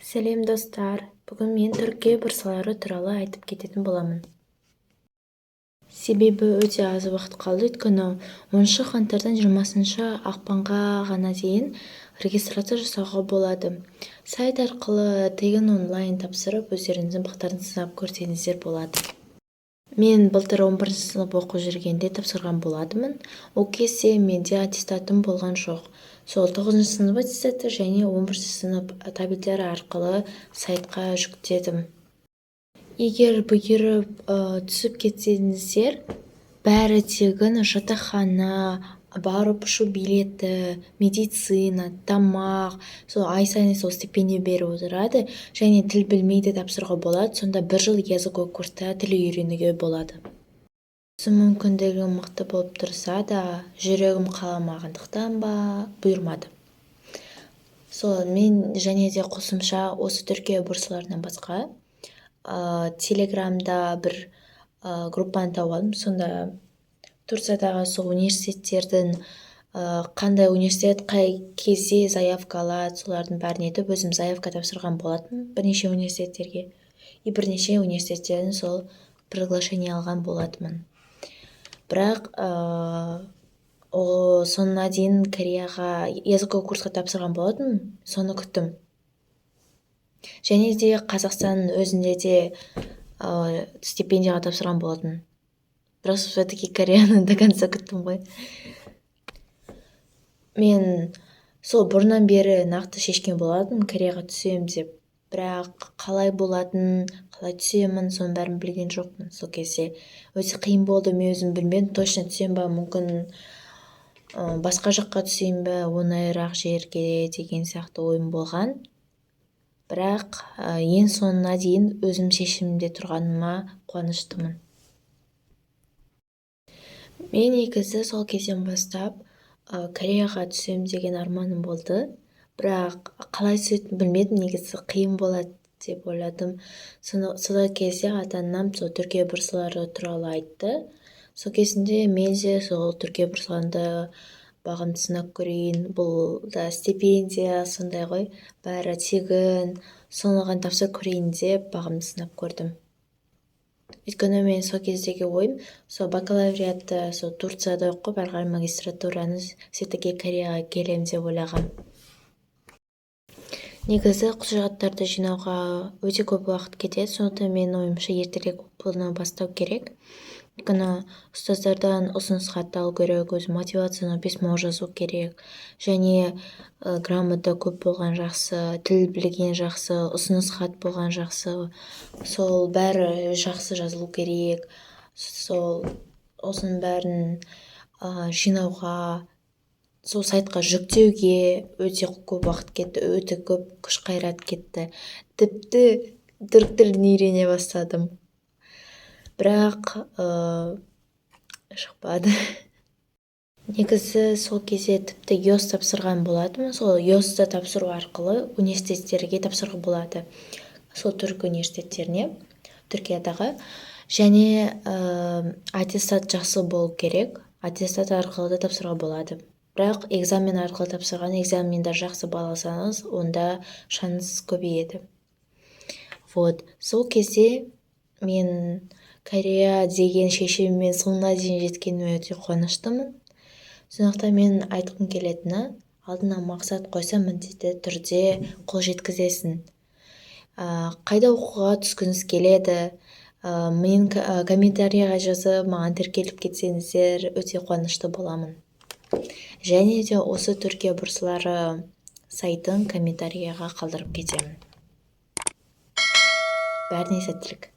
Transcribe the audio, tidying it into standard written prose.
Сәлем достар, бүгін мен Түркия бұрсалары туралы айтып кететін боламын. Себебі өте аз уақыт қалды, өйткені 10 қаңтардан 20 ақпанға ғана дейін регистрация жасауға болады. Сайт арқылы тегін онлайн тапсырып, өздеріңіздің бақтарын сынап көрсеңіздер болады. Мен былтыр 11 сынып оқып жүргенде тапсырған болатымын. Ол кезде менде аттестатым болған жоқ. Сол 9 сынып аттестаты және 11 сынып таблиттері арқылы сайтқа жүктедім. Егер бұйырып түсіп кетсеңіздер, бәрі тегін: жатақхана, барып ұшу билеті, медицина, тамақ, сол ай сайын сол стипендия беріп отырады, және тіл білмейді тапсыруға болады. Сонда 1 жыл языковый курста тіл үйренуге болады. Өзім мүмкіндігім мықты болып тұрса да, жүрегім қаламағандықтан ба, бұйырмады. Сол мен және де қосымша осы Түркия бұрсаларынан басқа Телеграмда бір группаны тауып алдым. Сонда Турциядағы сол университеттердің қандай университет қай кезде заявка алады, солардың бәрін етіп, өзім заявка тапсырған болатын бірнеше университеттерге. Бірнеше университеттердің сол приглашение алған болатымын. Бірақ соңына дейін Кореяға языковый курсқа тапсырған болатын, соны күттім. Және де Қазақстанның өзінде де стипендияға тапсырған болатын. Бірақ все-таки Кореяны до конца күттім ғой. Мен сол бұрыннан бері нақты шешкен болатын Кореяға түсем деп. Бірақ қалай болатын, қалай түсемін, соның бәрін білген жоқпын. Сол кезде өте қиын болды, мен өзім білмедім, точно түсем ба, мүмкін басқа жаққа түсем ба, оңайырақ жерге деген сияқты ойым болған. Бірақ ең соңына дейін өзім шешімімде тұрғаныма қуаныштымын. Мен негізі сол кезден бастап Кореяға түсем деген арманым болды. Бірақ қалай түсетінін білмедім, негізі қиын болады деп ойладым. Сол кезде ата-анам сол Түркия бұрсалары туралы айтты. Сол кезінде мен де сол Түркия бұрсаларында бағымды сынап көрейін. Бұл да стипендия, сондай ғой, бәрі тегін, соныған тапсырып көрейін деп бағымды сынап көрдім. Өйткені мен сол кездегі ойым, сол бакалавриатты сол Турцияда оқып, ары қарай магистратураны все-таки Кореяға келем деп ойлағам. Негізі құжаттарды жинауға өте көп уақыт кетеді, сондықтан мен ойымша ертерек бұны бастау керек. Өйткені ұстаздардан ұсыныс хат алу керек, өз мотивациялық письмо жазу керек, және грамота көп болған жақсы, тіл білген жақсы, ұсыныс хат болған жақсы. Сол бәрі жақсы жазылу керек. Сол осының бәрін жинауға, сол сайтқа жүктеуге өте көп уақыт кетті, өте көп күш қайрат кетті. Тіпті түрік тілін үйрене бастадым. Бірақ шықпады. Негізі сол кезде тіпті ЕОС тапсырған болатым. Сол ЕОСты тапсыру арқылы университеттерге тапсыруға болады. Сол түрік университеттеріне, Түркиядағы. Және аттестат жақсы болу керек. Аттестат арқылы да тапсыруға болады. Бірақ экзамен арқылы тапсырған, экзаменді жақсы баласаңыз, онда шанс көбейеді. Сол кезде мен Корея деген шешіміме соңына дейін жеткеніме өте қуаныштымын. Сондықтан мен айтқым келетіні, алдына мақсат қойса, міндетті түрде қол жеткізесің. Қайда оқуға түскіңіз келеді? Мен комментарийға жазып, маған тіркеліп кетсеңіздер, өте қуанышты боламын. Және де осы Түркия бұрсалары сайтын комментарийға қалдырып кетемін. Бәріне сәттілік.